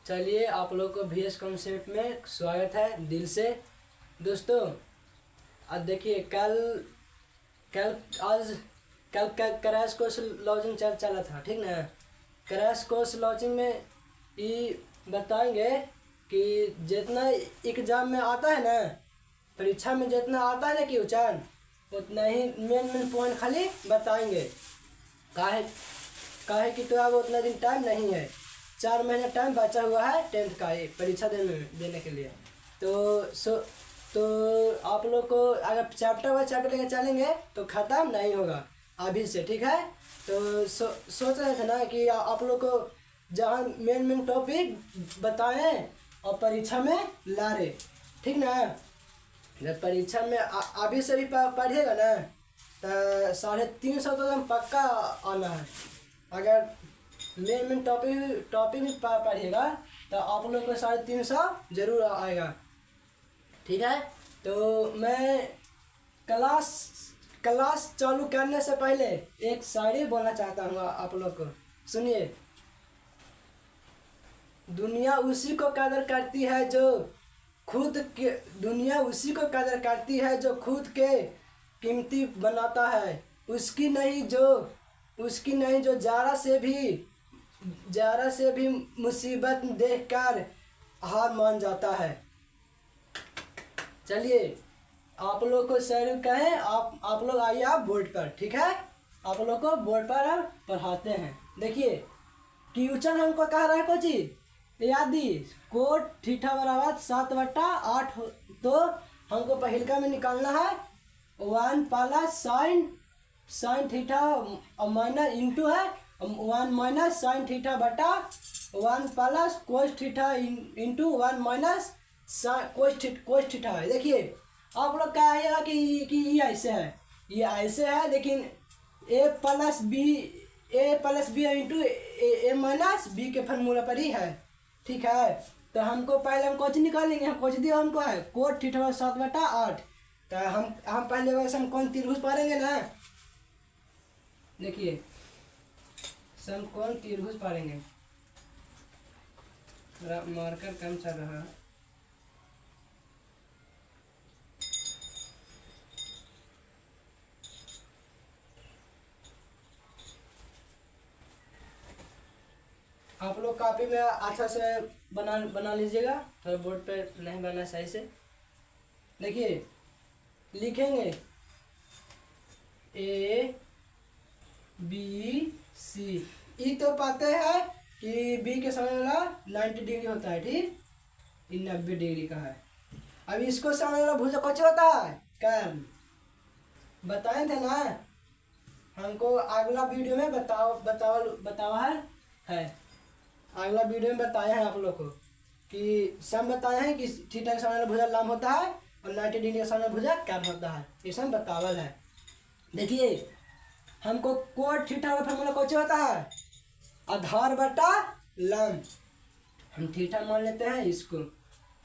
चलिए आप लोग को VS कॉन्सेप्ट में स्वागत है दिल से। दोस्तों अब देखिए कल कल आज कल क्रैश कोर्स लॉन्चिंग चला था, ठीक ना। क्रैश कोर्स लॉन्चिंग में ये बताएंगे कि जितना एग्जाम में आता है ना, परीक्षा में जितना आता है ना क्वेश्चन, उतना ही मेन पॉइंट खाली बताएंगे। काहे कि तो अब उतना दिन टाइम नहीं है, 4 महीने टाइम बचा हुआ है 10th का ये परीक्षा देने के लिए। तो आप लोग को अगर चैप्टर बाय चैप्टर लेके चलेंगे तो ख़त्म नहीं होगा अभी से, ठीक है। तो सोच रहे थे ना कि आप लोग को जहाँ मेन टॉपिक बताएं और परीक्षा में ला रहे, ठीक ना। जब परीक्षा में अभी से भी पढ़िएगा ना तो 350 तो एकदम पक्का आना है। अगर मेन टॉपिक भी पढ़िएगा तो आप लोग को 350 जरूर आएगा, ठीक है। तो मैं क्लास चालू करने से पहले एक शायरी बोलना चाहता हूँ आप लोग को, सुनिए। दुनिया उसी को कदर करती है जो खुद के कीमती बनाता है, उसकी नहीं जो ज़रा से भी मुसीबत देखकर हार मान जाता है। चलिए आप लोग को सर कहें, आप लोग आइए आप बोर्ड पर, ठीक है। आप लोग को बोर्ड पर हम पढ़ाते हैं। देखिए क्वेश्चन हमको कह रहा है कोची यादी कोट थीटा बराबर 7/8, तो हमको पहिलका में निकालना है 1 plus sine theta minus into है 1 माइनस साइन थीटा बटा 1 plus cos theta into 1 minus cos theta है। देखिए आप लोग कहेगा कि ये ऐसे है, लेकिन a plus B into A minus B के फॉर्मूला पर ही है, ठीक है। तो हमको पहले हम कोच निकालेंगे, हम कोच दिया हमको है कोट थीटा 7/8। तो हम पहले वैसे हम कौन त्रिभुज पढ़ेंगे ना। देखिए समकोण त्रिभुज पढ़ेंगे, मार्कर कम चल रहा है। आप लोग कॉपी में अच्छा से बना लीजिएगा, थोड़ा बोर्ड पे नहीं बना सही से। देखिए लिखेंगे A B C। ये तो पता है कि B के सामने वाला 90 डिग्री होता है, ठीक, ये 90 डिग्री का है। अब इसको सामने वाला भुजा कौन होता है, कर्ण। बताए थे ना हमको, अगला वीडियो में बतावा है। अगला वीडियो में बताया है आप लोग को कि सब बताए हैं कि थीटा के सामने भुजा लंब होता है और 90 डिग्री के सामने भुजा कर्ण होता है, ये सब बतावल है। देखिए हमको कोट थीटा का फॉर्मूला कौन होता है, आधार बटा लंब। हम थीटा मान लेते हैं इसको,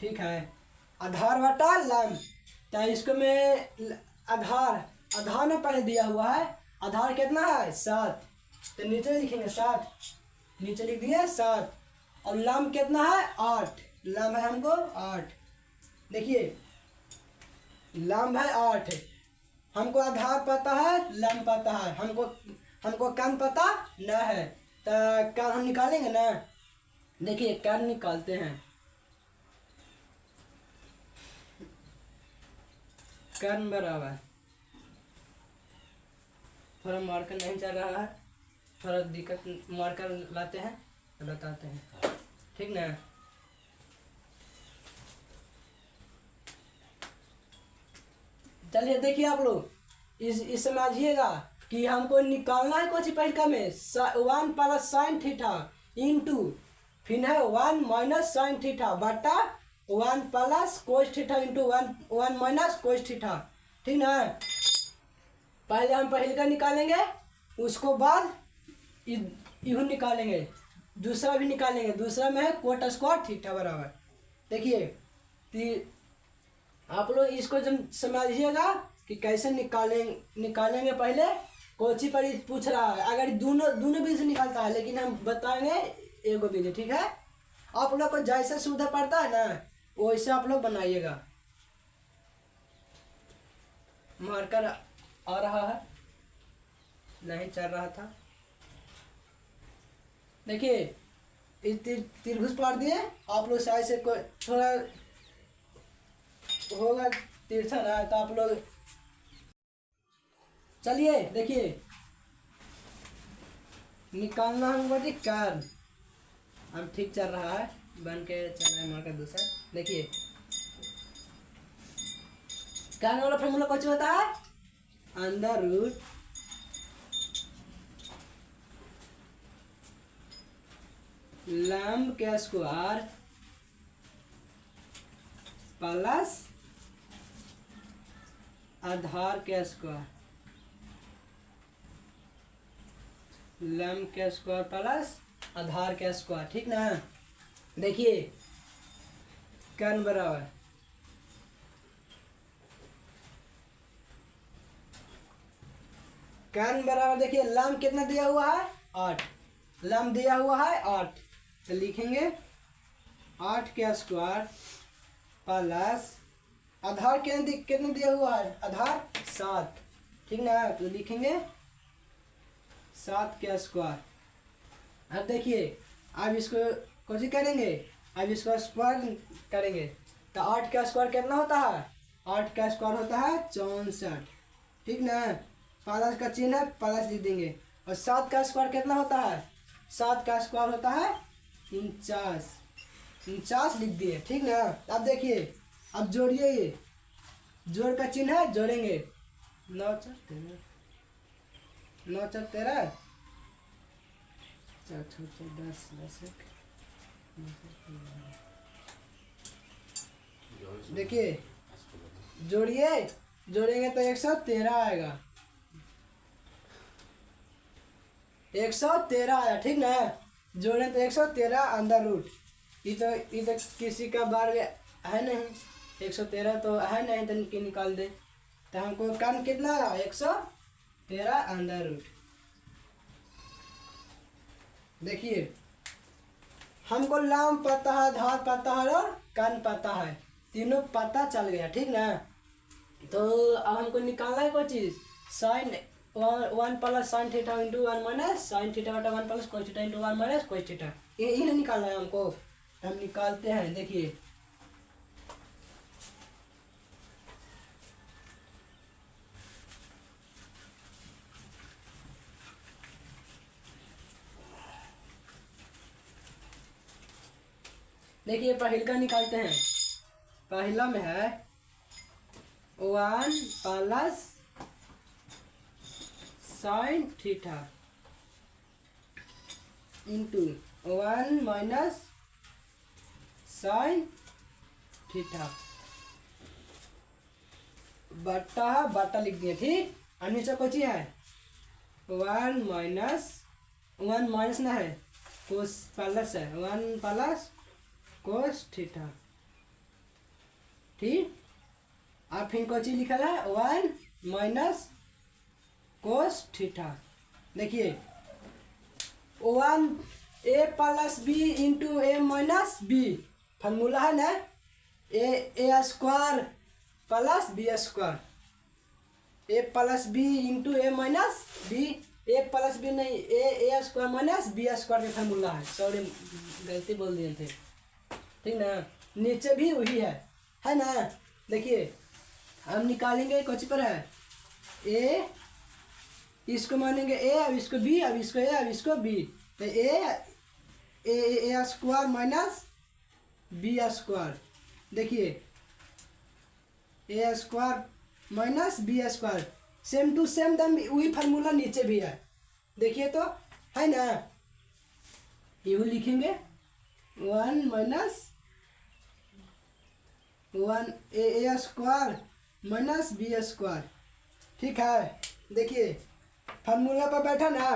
ठीक है, आधार बटा लंब। तो इसको में आधार में पहले दिया हुआ है, आधार कितना है 7, तो नीचे लिखेंगे 7, नीचे लिख दिए 7, और लंब कितना है 8, लंब है हमको 8। देखिए लंब है 8, हमको आधार पता है, लंब पता है, हमको कर्ण पता न है। तो कर्ण हम निकालेंगे ना। देखिए कर्ण निकालते हैं, कर्ण बराबर, थोड़ा मार्कर नहीं चल रहा है, थोड़ा दिक्कत, मार्कर लाते हैं तो बताते हैं, ठीक ना। चलिए देखिए आप लोग इस समझिएगा कि हमको निकालना है कुछ पहिलका में 1 प्लस साइन थीटा इंटू फिर है 1 माइनस साइन थीटा बटा 1 plus cos theta into 1 minus cos theta, ठीक ना। पहले हम पहिलका निकालेंगे, उसको बाद यू निकालेंगे, दूसरा भी निकालेंगे। दूसरा में है कोट स्क्वायर थीटा बराबर। देखिए आप लोग इसको जब समझिएगा कि कैसे निकालेंगे पहले कोची पर पूछ रहा है। अगर दोनों विधि से निकालता है, लेकिन हम बताएंगे एगो विधि, ठीक है। आप लोग को जैसे सुविधा पड़ता है ना वैसे आप लोग बनाइएगा। मार्कर आ रहा है, नहीं चल रहा था। देखिए इस त्रिभुज पाड़ दिए आप लोग साइड से कोई थोड़ा होगा तिरछा ना, तो आप लोग चलिए देखिए निकालना होगा जी कर्न। अब ठीक चल रहा है, बन के चल रहा है मार्कर दूसरा। देखिए कर्न वाला फॉर्मूला कुछ होता है अंडर रूट लंब के स्क्वायर प्लस आधार के स्क्वायर, लंब के स्क्वायर प्लस आधार के स्क्वायर, ठीक ना। देखिए कर्न बराबर कर्न बराबर देखिए लंब कितना दिया हुआ है 8, लंब दिया हुआ है 8, तो लिखेंगे 8 के स्क्वायर प्लस आधार कितना दिया हुआ है आधार 7, ठीक ना, तो लिखेंगे 7 के स्क्वायर। अब देखिए अब इसको कैसे करेंगे, अब इसको स्क्वायर करेंगे तो 8 का स्क्वायर कितना होता है 8 का स्क्वायर होता है 64, ठीक ना, प्लस का चिन्ह है प्लस लिख देंगे। और 7 का स्क्वायर कितना होता है 7 का स्क्वायर होता है 49, 49 लिख दिए, ठीक ना। अब देखिए अब जोड़िए, ये जोड़ का चिन्ह है जोड़ेंगे 9 4 13 9 4 13 4 6 6 10 10 देखिए जोड़िए, जोड़ेंगे तो 113 आएगा, 113 आया, ठीक ना। जोड़ें तो 113 अंडर रूट, ये तो किसी का बार है नहीं, 113 तो है नहीं तो निकाल दे, तो हमको कर्न कितना आया 113 अंडर रूट। देखिए हमको लंब पता है, आधार पता है और कर्न पता है, तीनों पता चल गया, ठीक ना। तो अब हमको निकालना है कोई चीज़ sine 1 plus sine theta into 1 minus sine theta बटा 1 plus cos theta into 1 minus cos theta, ये निकालना है हमको। हम निकालते हैं, देखिए देखिए पहला का निकालते हैं, पहला में है 1 plus sine theta into 1 minus sine theta बट्टा लिख दिए, ठीक। और नीचे कोची है 1 माइनस 1 माइनस ना है कोस प्लस है 1 प्लस कोस थीटा, ठीक। और फिर कोची लिखा है 1 माइनस कोस थीटा। देखिए 1 ए plus B into A minus B formula है ना, ए square plus B square, A plus B into A minus B, A plus B नहीं ए स्क्वायर माइनस बी स्क्वायर का फार्मूला है, सॉरी गलती बोल दिए थे, ठीक ना। नीचे भी वही है ना। देखिए हम निकालेंगे कुछ पर है ए, इसको मानेंगे ए, अब इसको बी, अब इसको ए, अब इसको बी, तो a square minus b square. देखिए a square minus b square same to same दम वही फार्मूला नीचे भी है, देखिए तो है ना, ये लिखेंगे 1 माइनस 1 ए स्क्वायर माइनस बी स्क्वायर, ठीक है। देखिए फार्मूला पर बैठा ना,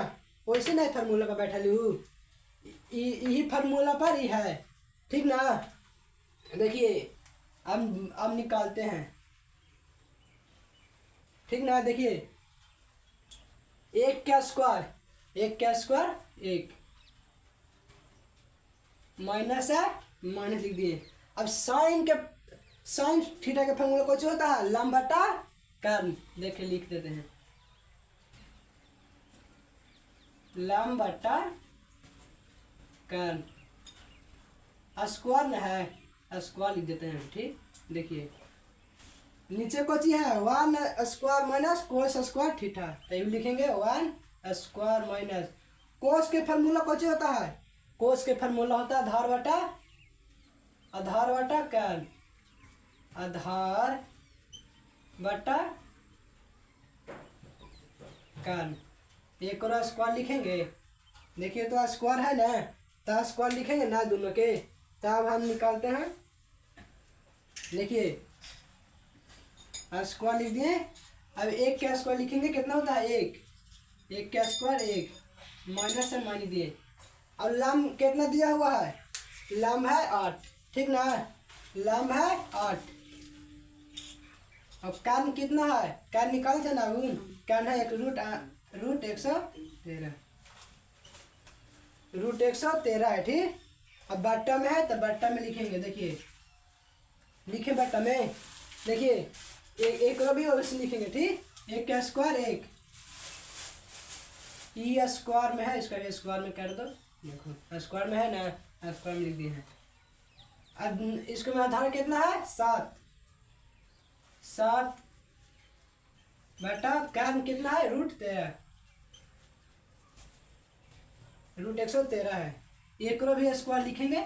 वैसे नहीं फार्मूला पर बैठा लू, यही फार्मूला पर ही है, ठीक ना। देखिए अब निकालते हैं, ठीक ना। देखिए 1 का स्क्वायर 1 का स्क्वायर 1, माइनस है, माइनस लिख दिए। अब साइन थीटा का फॉर्मूला कुछ होता है लंब बटा कर्न। देखिए लिख देते हैं, लंब बटा कर्न, स्क्वायर न है, स्क्वायर लिख देते हैं। ठीक, देखिए नीचे कुछ है 1 square minus cos square theta, तो ये लिखेंगे 1 स्क्वायर माइनस कोस के फार्मूला कुछ होता है, कोस के फार्मूला होता है आधार बटा कर्न, आधार बटा कर्न। एक और स्क्वायर लिखेंगे, देखिए तो स्क्वायर है ना, तो स्क्वायर लिखेंगे ना दोनों के, तब हम निकालते हैं। देखिए स्क्वायर लिख दिए। अब एक का स्क्वायर लिखेंगे, कितना होता है 1 का स्क्वायर 1, माइनस से माइनस दिए। अब लंब कितना दिया हुआ है, लंब है 8, ठीक ना, लंब है 8। अब कर्न कितना है, कर्न निकाल थे ना, कर्न है एक रूट 113 है। ठीक, अब बट्टा में है तो बट्टा में लिखेंगे। देखिए लिखे बट्टा में, देखिए एक रो भी वैसे लिखेंगे। ठीक, 1 का स्क्वायर 1, ई स्क्वायर में है, इसका स्क्वायर में कर दो। देखो स्क्वायर में है ना, स्क्वायर में लिख दिए हैं। अब इसको में आधार कितना है 7 बटा कर्न कितना है रूट 113 है। एक रो भी स्क्वायर लिखेंगे,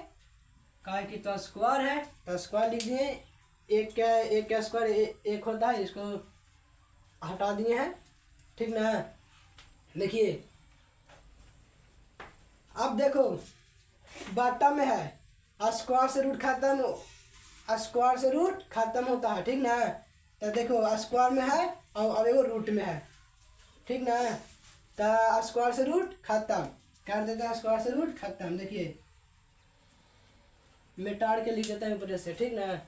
कहा कि तो स्क्वायर है तो स्क्वायर लिख दिए। एक का स्क्वायर 1 होता है, इसको हटा दिए हैं। ठीक ना, देखिए अब देखो बट्टा में है, स्क्वायर से रूट खत्म होता है। ठीक ना, तो देखो स्क्वायर में है और एगो रूट में है। ठीक ना, तो स्क्वायर से रूट खत्म कर देता है, स्क्वायर से रूट खत्म। देखिए मिटाड़ के लिख देता है ऊपर से। ठीक ना,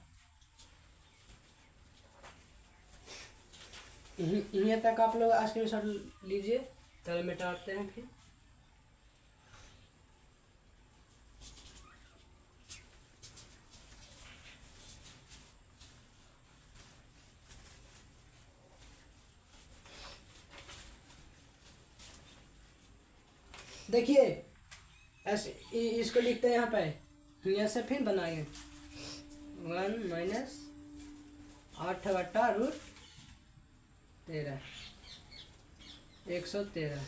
यहाँ तक आप लोग स्क्रीनशॉट लीजिए, तो मिटाते हैं फिर। देखिए ऐसे इसको लिखते हैं यहाँ पे, यहाँ से फिर बनाएंगे 1 माइनस 8 बटा रूट 13 113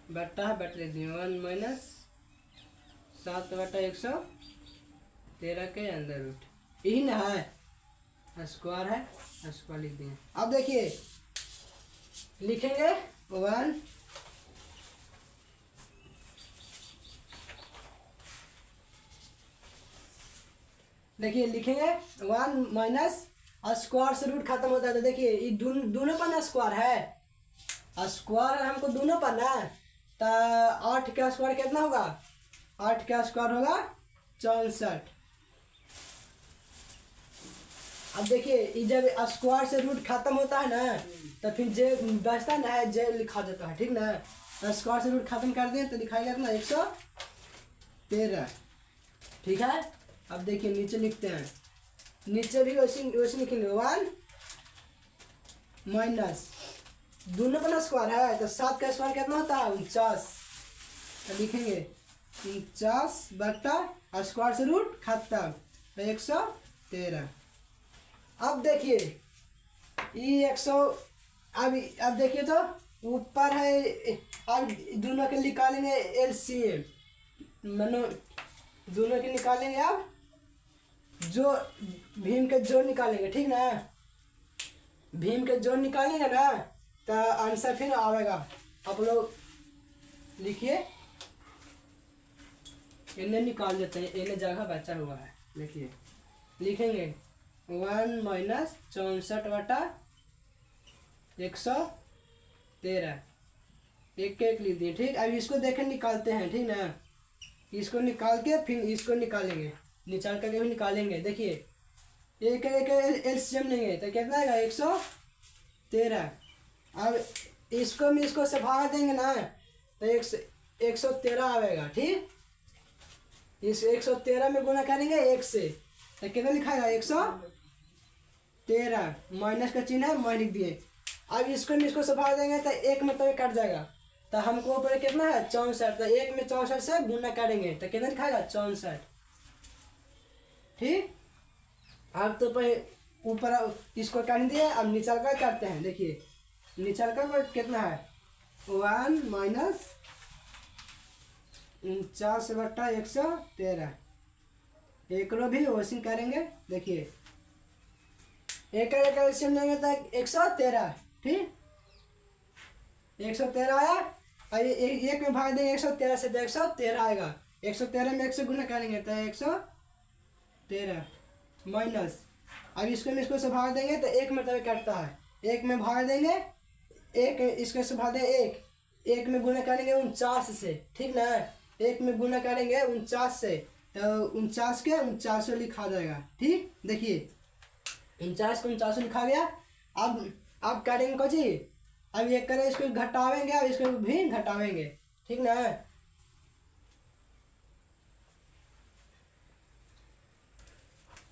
बट्टा है, बट लिख दिए 1 माइनस 7 बटा 113 के अंदर रूट, यही ना है, स्क्वायर है, स्क्वायर लिख दिए। अब देखिए लिखेंगे 1 देखिए लिखेंगे 1 माइनस स्क्वायर से रूट खत्म होता है। तो देखिए ये दोनों पर ना स्क्वायर है, स्क्वायर हमको दोनों पर ना, तो 8 का स्क्वायर कितना होगा, 8 का स्क्वायर होगा 64। अब देखिए ये जब स्क्वायर से रूट खत्म होता है ना, तो फिर जे बचता ना है जे लिखा जाता है। ठीक ना, तो स्क्वायर से रूट खत्म कर दें तो दिखाएगा कितना 113। ठीक है, अब देखिए नीचे लिखते हैं, नीचे भी वैसे लिखेंगे 1 माइनस दोनों का स्क्वायर है, तो 7 का स्क्वायर कितना होता है 49, तो लिखेंगे 49 बटा स्क्वायर से रूट खत्म तो 113। अब देखिए ये 100, अब देखिए तो ऊपर है, अब दोनों के निकालेंगे एलसीएम, मानो दोनों के निकालेंगे। अब जो भीम के जोड़ निकालेंगे। ठीक ना, भीम के जोड़ निकालेंगे ना, तो आंसर फिर आएगा। आप लोग लिखिए, इन्हें निकाल देते हैं, इन्हें जगह बचा हुआ है। देखिए लिखेंगे 1 माइनस 64 बटा 113, एक लिख दिए। ठीक, अब इसको देखें निकालते हैं। ठीक ना, इसको निकाल के फिर इसको निकालेंगे, निकाल करके भी निकालेंगे। देखिए एक एलसीएम लेंगे तो कितना आएगा 113। अब इसको में इसको से भाग देंगे ना, तो 113 आएगा। ठीक, इस 113 में गुना करेंगे 1 से, तो कितना लिखाएगा 113, माइनस का चिन्ह है मैं लिख दिए। अब इसको से भाग देंगे तो 1 में तो कट जाएगा, तो हमको ऊपर कितना है 64, तो 1 में 64 से गुना करेंगे तो कितना लिखाएगा 64। ठीक, अब तो ऊपर इसको काट दिए, अब निचल का काटते हैं। देखिए निचल का कितना है 1 माइनस 49/113, एक रो भी वॉशिंग करेंगे। देखिए एक कैल्शियम लेंगे तो 113, ठीक 113 आया। और एक में भाग देंगे 113 से तो 113 आएगा, 113 में 1 से गुना करेंगे तो 113 माइनस, अब इसको से भाग देंगे तो 1 मतलब कटता है, 1 में भाग देंगे 1, इसको से भाग देंगे 1 में गुना करेंगे 49 से, ठीक ना, 1 में गुना करेंगे 49 से तो 49 के 49 लिखा जाएगा। ठीक, देखिए 49 को 49 लिखा गया। अब करेंगे कुछ ही, अब ये करें इसको घटावेंगे, अब इसको भी घटावेंगे, ठीक ना।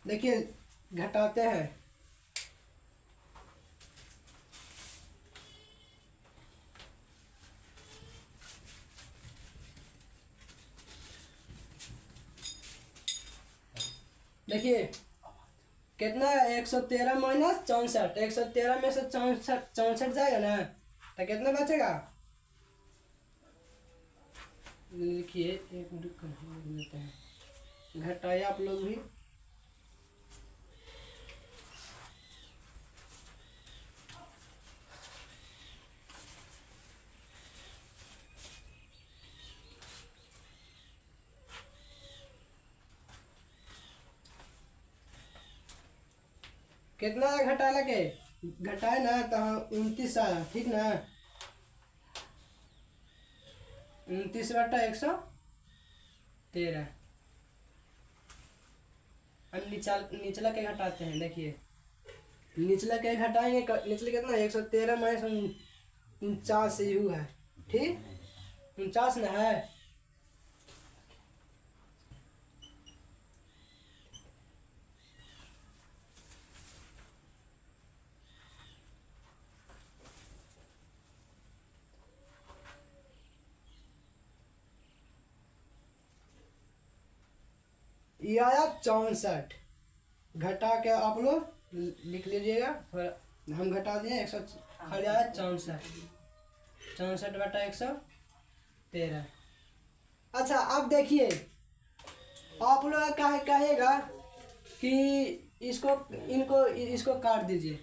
देखिए घटाते हैं, देखिए कितना 113 माइनस 64, 113 में से 64 जाएगा ना तो कितना बचेगा, लिखिए एक मिनट लेते हैं, घटाइए आप लोग भी। कितना घटा लगे, घटाए ना तो 29 आया, ठीक ना, 29/113। अब निचला के घटाते हैं। देखिए निचला के घटाएंगे, निचले कितना 113 माइनस 49 यू है, ठीक 49 ना है। ये आया 64, घटा के आप लोग लिख लीजिएगा, हम घटा दिए 100 खाली आया 64, 64/113। अच्छा अब देखिए आप लोग कहेगा कि इसको काट दीजिए,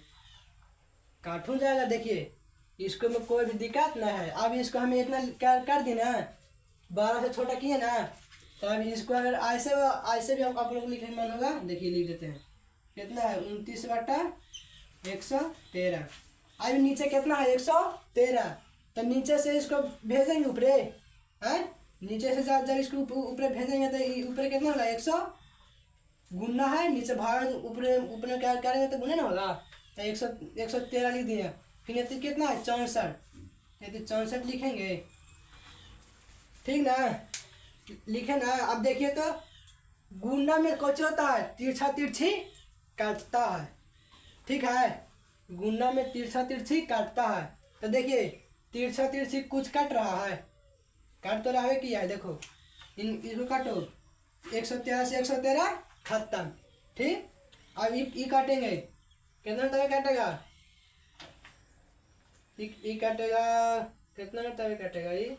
काट हो जाएगा। देखिए इसको में कोई भी दिक्कत ना है। अब इसको हमें इतना कर दी ना, 12 से छोटा किए ना, तो अब इसको अगर ऐसे भी आप लोग लिखने मन होगा, देखिए लिख देते हैं कितना है 29/113। अब नीचे कितना है 113, तो नीचे से इसको भेजेंगे ऊपरे, है नीचे से जब इसको ऊपरे भेजेंगे तो ऊपरे कितना होगा 100 गुना है, नीचे भाग ऊपरे ऊपरे क्या करेंगे तो गुना ना होगा, तो 113 लिख दिया। फिर ये कितना है 64, ये 64 लिखेंगे, ठीक ना, लिखे ना। अब देखिए तो गुना में कुछ होता है तिरछा तिरछी काटता है, ठीक है, गुना में तिरछा तिरछी काटता है। तो देखिए तिरछा तिरछी कुछ काट रहा है, काट तो रहा है कि है, देखो इसको काटो 113 से 113 खत्म, ठीक। अब ये काटेंगे कितना तक काटेगा, ये काटेगा कितना तक काटेगा, ये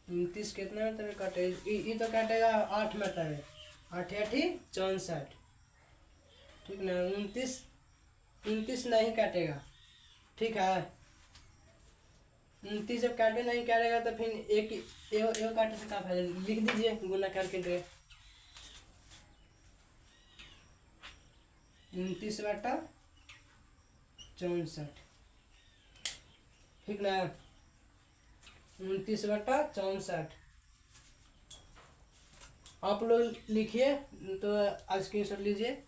29 कितना तक काटे, ये तो काटेगा 8 में तक, 8 8 64, ठीक ना, 29 नहीं काटेगा, ठीक है। 29 जब काटे नहीं काटेगा तो फिर एक काटे से क्या फायदा, लिख दीजिए गुना करके दे 29/64, ठीक ना, 29/64 आप लोग लिखिए तो आज स्क्रीनशॉट लीजिए।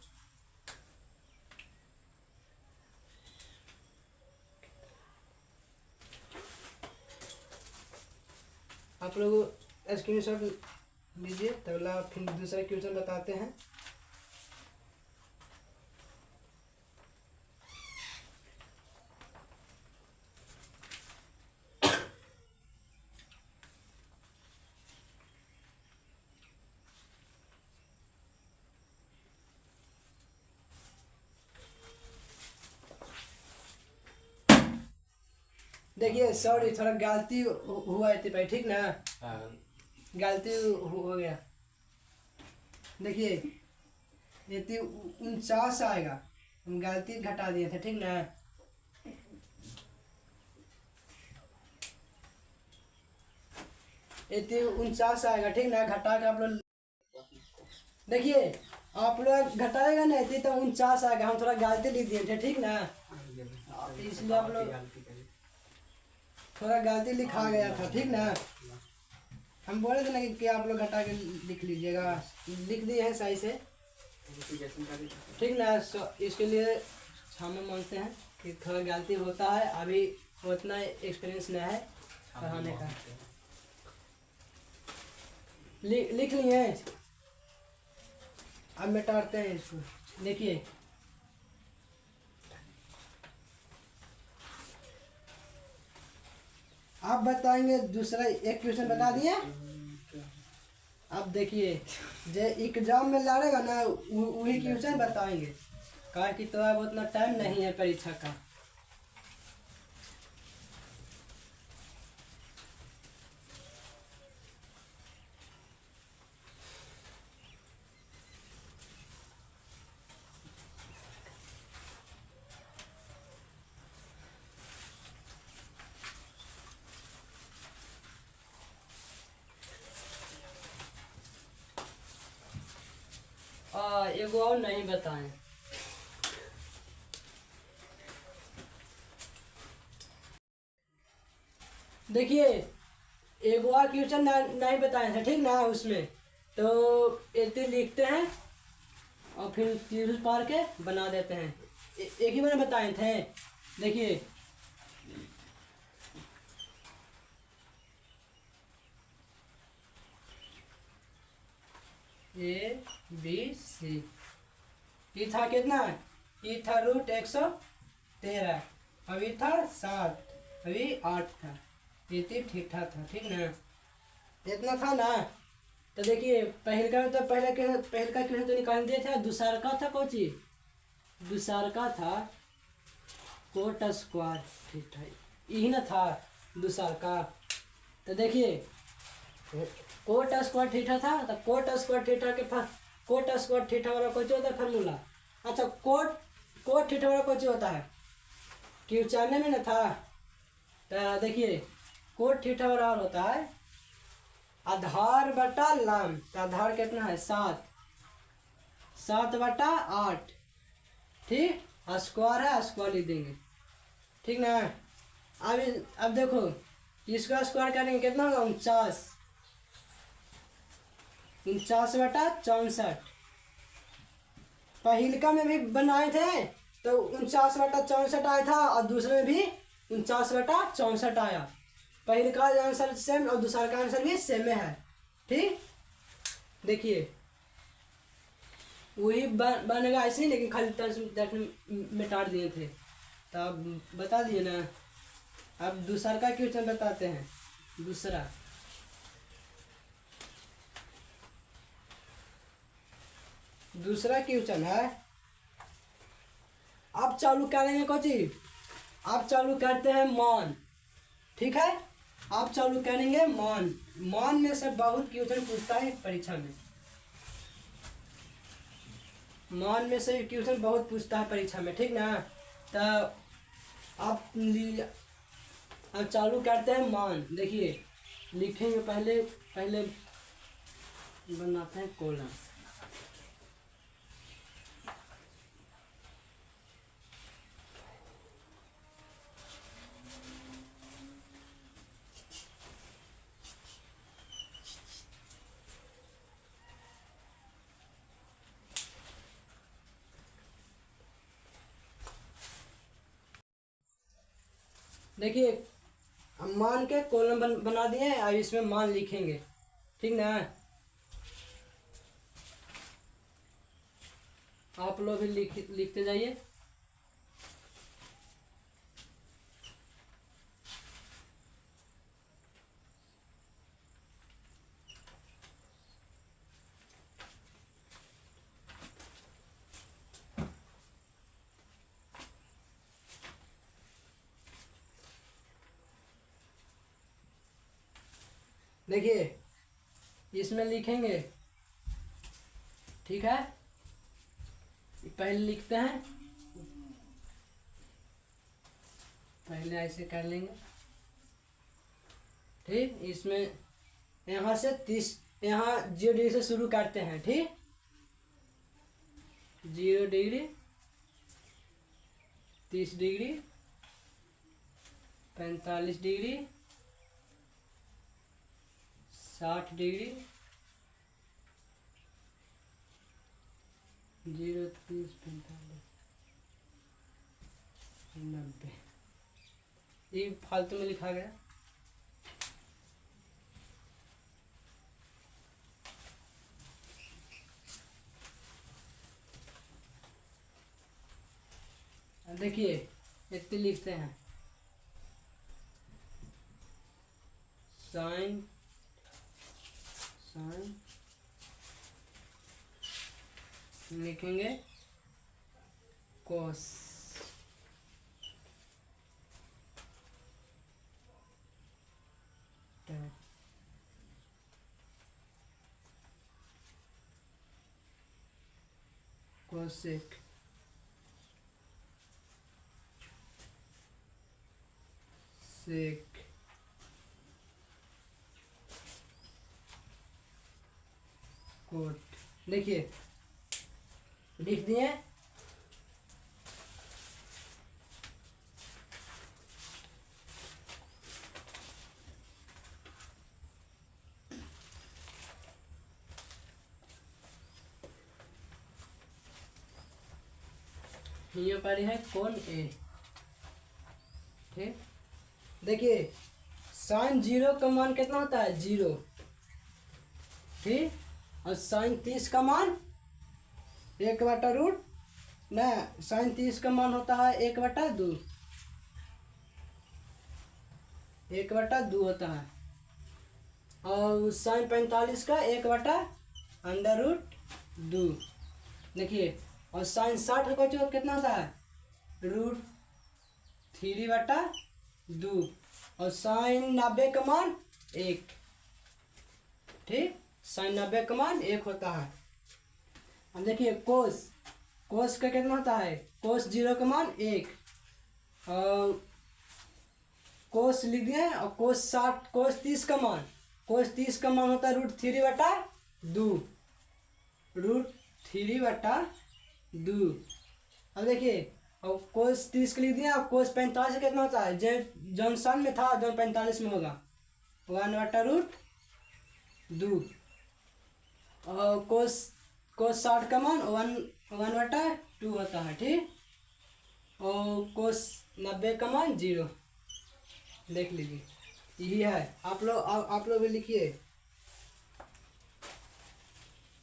आप लोग स्क्रीनशॉट लीजिए, तो अगला फिर दूसरा क्वेश्चन बताते हैं। देखिए सॉरी, थोड़ा गलती हुआ है भाई, ठीक ना, गलती हो गया। देखिए ये 49 आएगा, हम गलती घटा दिए थे, ठीक ना। ये 49 आएगा, ठीक ना, घटा के आप लोग देखिए, आप लोग घटाएगा नहीं तो 49 आएगा, हम थोड़ा गलती लिख दिए थे, ठीक ना, इसलिए आप लोग थोड़ा गलती लिखा गया था, ठीक ना। हम बोले थे ना कि आप लोग घटा के लिख लीजिएगा, लिख दिए हैं सही से, ठीक ना। इसके लिए क्षमा मांगते हैं कि थोड़ा गलती होता है, अभी उतना एक्सपीरियंस नहीं है पढ़ाने का। लिख लिए, अब मिटाते हैं इसको। देखिए आप बताएंगे, दूसरा एक क्वेश्चन बता दिए। अब देखिए जो एग्जाम में लड़ेगा ना वही क्वेश्चन बताएंगे, कहा कि तो अब उतना टाइम नहीं है परीक्षा का। एगो और नहीं बताएं। देखिए एगो और क्वेश्चन नहीं बताए थे, ठीक ना, उसमें तो इतने लिखते हैं और फिर तीर पार के बना देते हैं। एक ही मैंने बताए थे। देखिए ABC, ये था कितना, ये था √113, अभी था 7, अभी 8 था, ये ठीक ठाक था, ठीक ना, इतना था ना। तो देखिए पहल का तो पहला क्वेश्चन तो निकाल दिए थे, दूसरा का था कौन चीज, दूसरा का था कोट स्क्वायर थीटा, यही ना था दूसरा का। तो देखिए कोट स्क्वायर थीटा था, तो कोट स्क्वायर थीटा के कोट स्क्वायर थीटा वाला कौन होता है फार्मूला। अच्छा कोट थीटा वाला कौन होता है, क्यों जानने में ना था। तो देखिए कोट थीटा वाला और होता है आधार बटा लंब, तो आधार कितना है 7/8, ठीक, स्क्वायर है, स्क्वायर लिख देंगे, ठीक ना। अब देखो इसका स्क्वायर करेंगे कितना होगा 49/64। पहिलका में भी बनाए थे तो 49/64 आया था, और दूसरे में भी 49/64 आया। पहले का आंसर सेम और दूसरा का आंसर भी सेम है, ठीक। देखिए वही बनेगा ऐसे ही, लेकिन खाली मिटा दिए थे, तो अब बता दिए ना। अब दूसरा का क्वेश्चन बताते हैं। दूसरा क्वेश्चन है, आप चालू करेंगे कोची, आप चालू करते हैं मान, ठीक है, आप चालू करेंगे मान में से बहुत क्वेश्चन पूछता है परीक्षा में, मान में से क्वेश्चन बहुत पूछता है परीक्षा में, ठीक ना। तो आप चालू करते हैं मान। देखिए लिखेंगे, पहले बनाते हैं कॉलम। देखिए हम मान के कॉलम बना दिए, अब इसमें मान लिखेंगे। ठीक ना। आप लोग भी लिखते जाइए। देखिए इसमें लिखेंगे, ठीक है। पहले लिखते हैं, पहले ऐसे कर लेंगे, ठीक। इसमें यहाँ से 30, यहाँ 0 डिग्री से शुरू करते हैं, ठीक। 0 डिग्री, 30 डिग्री, 45 डिग्री, 60 डिग्री, 0, 30, 45, 90। ये फालतू में लिखा गया। देखिए इतने लिखते हैं, साइन लिखेंगे, कोस, कोसेक, सेक, कोट। देखिए लिख दिए। ये पड़ी है कौन ए, ठीक। देखिए साइन 0 का मान कितना होता है, 0, ठीक। और साइन 30 का मान 1/√, न साइन 30 का मान होता है 1/2, 1/2 होता है। और साइन 45 का 1/√2। देखिए और साइन 60 का जो कितना होता है, √3/2। और साइन 90 का मान 1, ठीक। साइन 90 का मान 1 होता है। अब देखिए कोस का कितना होता है, कोस 0 का मान 1, और कोस लिख दिए। और कोस 30 का मान, कोस 30 का मान होता है √3/2, √3/2। अब देखिए और कोस 30 का लिख दिया। और कोस 45 कितना होता है, जौन सन में था जौन 45 में होगा, 1/√2। और कोस 60 का मान 1/2 होता है, ठीक। और कोस 90 का मान 0। देख लीजिए यही है। आप लोग भी लिखिए,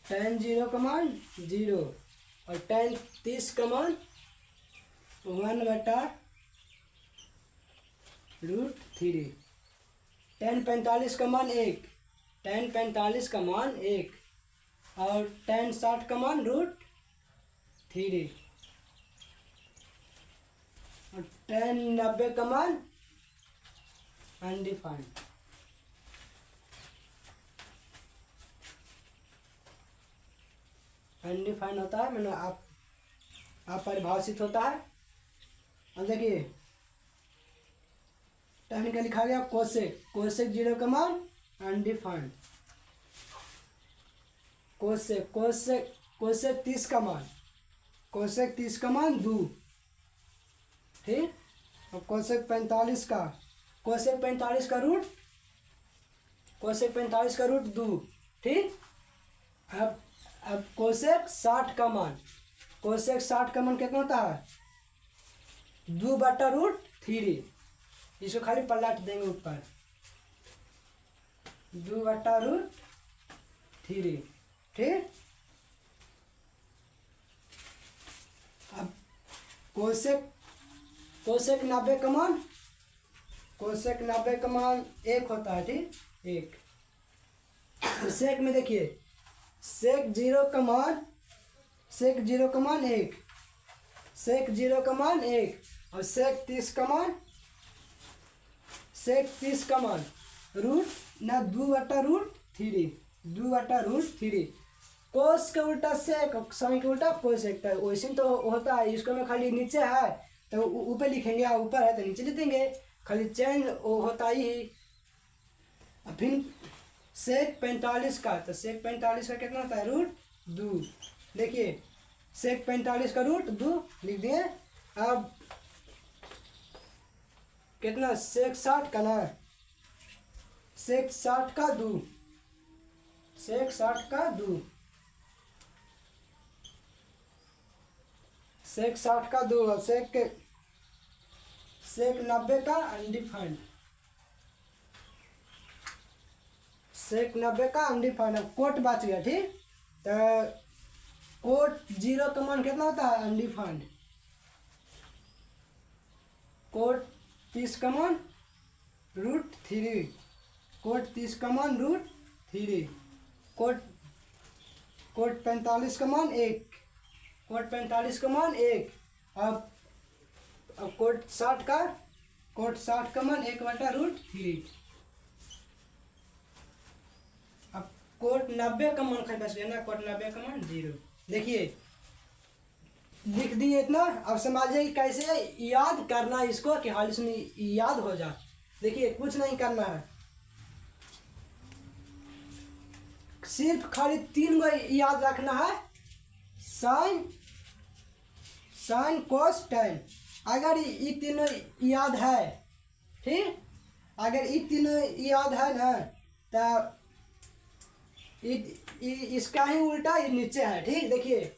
tan 0 का मान 0, और tan 30 का मान 1/√3। tan 45 का मान 1, tan 45 का मान 1, और tan 60 का मान √3, और tan 90 का मान अनडिफाइंड। अनडिफाइंड होता है, मैंने अपरिभाषित होता है। अब देखिए tan का लिखा गया कोसेक 0 का मान अनडिफाइंड। कोसेक 30 का मान, कोसेक 30 का मान 2, ठीक। और कोसेक 45 का √2, ठीक। अब कोसेक 60 का मान, कितना होता है, 2/√3। इसको खाली पलट देंगे ऊपर, 2/√3। 3। ठीक, अब कोसेक 90 का मान, कोसेक 90 का मान 1 होता है। ठीक, 1। सेक में देखिए, सेक 0 का मान 1, सेक 0 का मान 1, और सेक 30 का मान रूट ना 2/√3, 2/√3। कोस के उल्टा सेक, साइन के उल्टा कोसेक। तो वैसे तो होता है, इसको में खाली नीचे है तो ऊपर लिखेंगे, या ऊपर है तो नीचे लिख देंगे, खाली चेंज होता ही। अब फिर सेक 45 का, तो सेक 45 का कितना होता है? √2। देखिए सेक 45 का √2 लिख दिए। अब कितना? सेक 60 का ना, सेक 60 का 2, सेक 60 का 2, सेक 60 का 2, और सेक 90 का अनडिफाइंड, सेक 90 का अनडिफाइंड। कोट बच गया। ठीक, तो कोट 0 का मान कितना होता है? अनडिफाइंड। कोट 30 का मान √3, कोट 30 का मान √3, कोट 45 का मान 1, कोट 45 का मान 1। अब कोट 60 का मान 1/√3। अब कोट 90 का मान खाली बच गया ना, कोट 90 का मान 0। देखिए लिख दिए इतना। अब समझिए कि कैसे याद करना है इसको, कि हाल इसमें याद हो जाए। देखिए कुछ नहीं करना है, सिर्फ खाली 3 गो याद रखना है, साइन, कोस, टैन। अगर ये तीनों याद है, ठीक, अगर ये तीनों याद है ना, तो इसका ही उल्टा ये नीचे है। ठीक, देखिए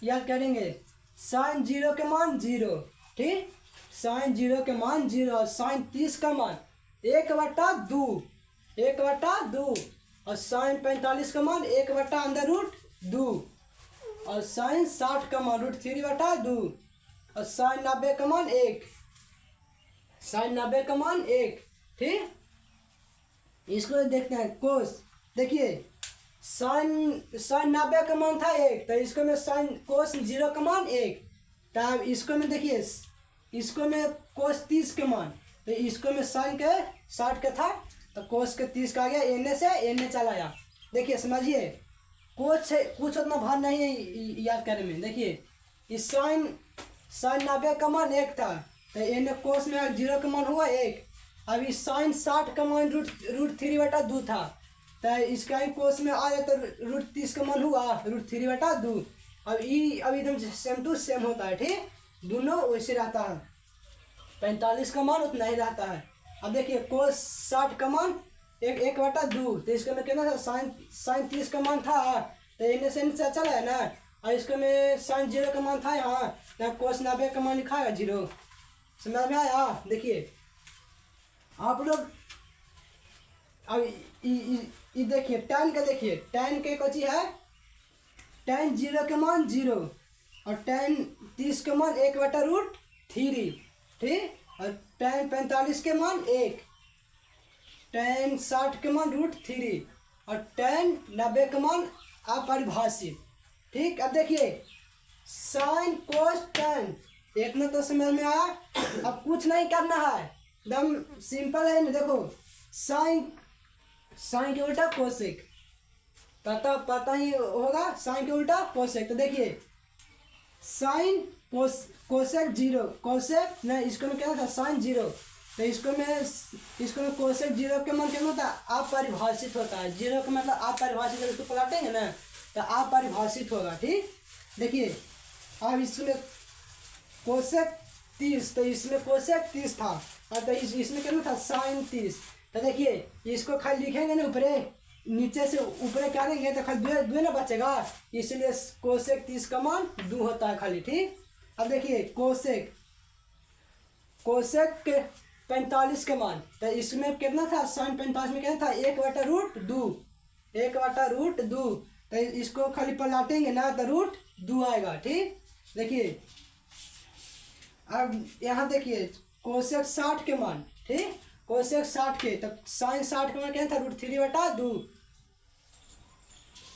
याद करेंगे, साइन 0 के मान 0, ठीक, साइन 0 के मान 0, और साइन 30 का मान 1/2, 1/2, और साइन 45 का मान 1/√2, और साइन 60 का मान √3/2, और साइन 90 का मान 1, साइन 90 का मान 1। ठीक, इसको देखते हैं कोस। देखिए साइन 90 का मान था 1, तो इसको में साइन कोस 0 का मान 1। तब इसको में देखिए, इसको में कोस 30 के मान, तो इसको में साइन के 60 का था, तो कोस के 30 का आ गया, एने से एने चला आया। देखिए समझिए, कुछ उतना भार नहीं है याद करने में। देखिए इस साइन 90 का मान 1 था, तो एने कोस में 0 का मान हुआ 1। अब इस साइन 60 का मान √3/2 था, तो इसका ही कोस में आया तो √30 का मान हुआ √3/2। अब एकदम सेम टू सेम होता है। ठीक, दोनों वैसे रहता है, 45 का मान उतना ही रहता है। अब देखिए कोस 60 का मान 1/2, तो इसके में कितना था? साइन 30 का मान था, तो इन्हें से नीचे चला है ना, और इसके में साइन 0 का मान था यहाँ, तो कोस 90 का मान लिखा है 0। समझ में आया? देखिए आप लोग अब ये देखिए टैन का, देखिए टैन के कौची है? टैन 0 के मान 0, और टैन 30 के मान 1/√3। ठीक, और टैन 45 के मान 1, टैन 60 के मान √3, और टैन 90 के मान अपरिभाषित। ठीक, अब देखिए साइन कोस टैन, इतना तो समझ में आया। अब कुछ नहीं करना है, एकदम सिंपल है ना। देखो साइन के उल्टा कोसेक, पता ही होगा, साइन के उल्टा कोसेक। तो देखिए साइन कोसेक 0, कोसेक ना, इसको में क्या था? साइन 0, तो इसको में कोसेक 0 के मान क्या होता है? अपरिभाषित होता है। 0 का मतलब अपरिभाषित, इसको पलटेंगे ना तो अपरिभाषित होगा। ठीक, देखिए अब इसमें कोसेक 30, तो इसमें कोसेक 30 था, और तो इसमें कितना था? साइन 30। तो देखिए इसको खाली लिखेंगे ना ऊपरे, नीचे से ऊपरे करेंगे तो खाली दो ना बचेगा, इसलिए कोसेक 30 का मान 2 होता है खाली। ठीक, अब देखिए कोसेक 45 के मान, तो इसमें कितना था? साइन 45 में कितना था? 1/√2, 1/√2। तो इसको खाली पलटेंगे ना तो √2 आएगा। ठीक, देखिए अब यहाँ देखिए कोसेक 60 के मान। ठीक, कोसेक 60 के, तब साइन 60 के मान क्या था, √3/2।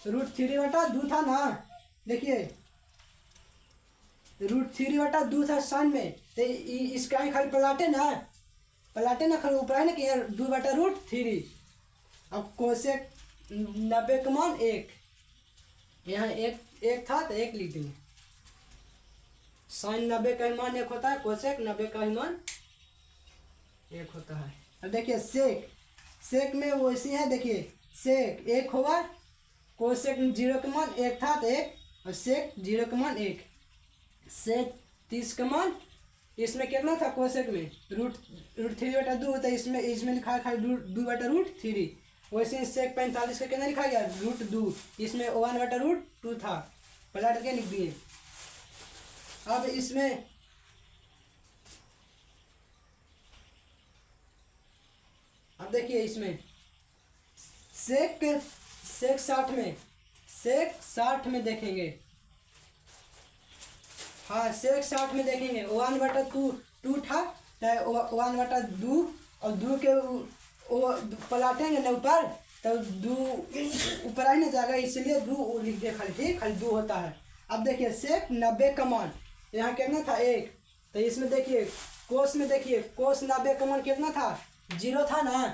√3/2 था ना, देखिए √3/2 था साइन में, तो इसका ही खाली पलटे ना खाली ऊपर है ना कि 2/√3। अब कोसेक 90 का मान 1, यहाँ एक था तो 1 लिख देंगे। साइन 90 का ही मान 1 होता है, कोसेक 90 का ही मान 1 होता है। अब देखिए सेक में वो इसी है, देखिए सेक 1 होगा, कोसेक 0 का मान 1 था तो 1, और सेक 0 का मान 1। सेक 30 का मान इसमें कितना था, कोसेक में √3/2 होता है, इसमें लिखा है 2/√3। वैसे सेक 45 का कितना लिखा गया, √2, इसमें 1/√2 था, पलट के लिख दिए। अब इसमें अब देखिए इसमें सेक 60 में देखेंगे, हाँ सेक 60 में देखेंगे 1/2 था, तो 1/2 और 2 के वो पलटेंगे ना ऊपर, तो 2 ऊपर आई ना जाएगा, इसलिए 2 लिख दे खाली। ठीक, खाली 2 होता है। अब देखिए सेक 90 का मान यहाँ कितना था, 1, तो इसमें देखिए कोस में देखिए कोस 90 का मान कितना था, 0 था ना,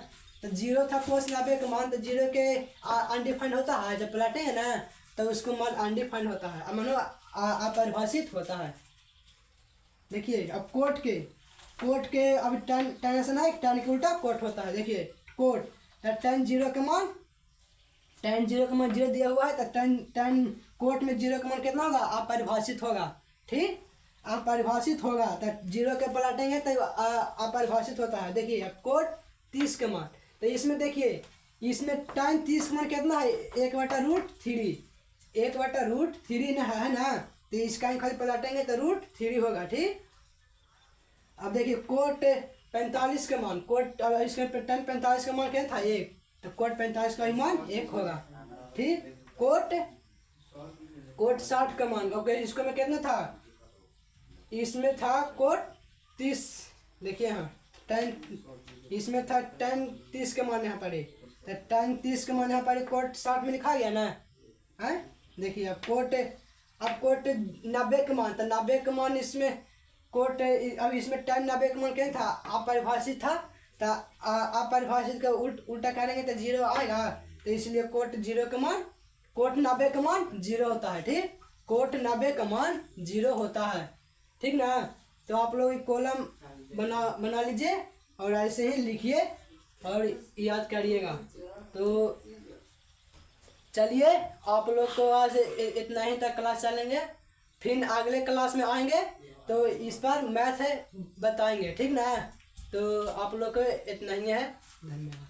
तो 0 था कोस 90 का मान, तो 0 के अनडिफाइंड होता है, जब पलटेंगे ना तो उसको मान अनडिफाइंड होता है, अब मानो अपरिभाषित होता है। देखिए अब कोट के अब tan ऐसा ना, tan के उल्टा कोट होता है। देखिए कोट tan 0 का मान 0 दिया हुआ है, तो tan कोट में 0 का मान कितना होगा, अपरिभाषित होगा। ठीक, अपरिभाषित होगा, तो 0 के पलटेंगे तो अपरिभाषित होता है। देखिए अब कोट 30 का मान, तो इसमें देखिए इसमें tan 30 का मान कितना है, 1/√3। 1/√3 ना है ना, तो इसका ही खाली पलटेंगे तो √3 होगा। ठीक, अब देखिए कोट 45 का मान, कोट इसमें tan 45 का मान क्या था, 1, तो कोट 45 का ही मान 1 होगा। ठीक, कोट 60 का मान, ओके इसको में कितना था, इसमें था कोट 30, देखिए यहाँ tan इसमें था tan 30 का मान यहाँ पर है, तो tan 30 का मान यहाँ पर कोट 60 में लिखा गया ना है। देखिए अब कोट 90 का मान, तो 90 का मान इसमें कोट, अब इसमें tan 90 का मान क्या था, अपरिभाषित था, तो अपरिभाषित का उल्टा करेंगे तो 0 आएगा, तो इसलिए कोट 90 का मान 0 होता है। ठीक, कोट 90 का मान 0 होता है। ठीक ना, तो आप लोग कॉलम बना लीजिए और ऐसे ही लिखिए और याद करिएगा। तो चलिए आप लोग को आज इतना ही तक क्लास चलेंगे, फिर अगले क्लास में आएंगे तो इस बार मैथ है बताएंगे। ठीक ना, तो आप लोग को इतना ही है, धन्यवाद।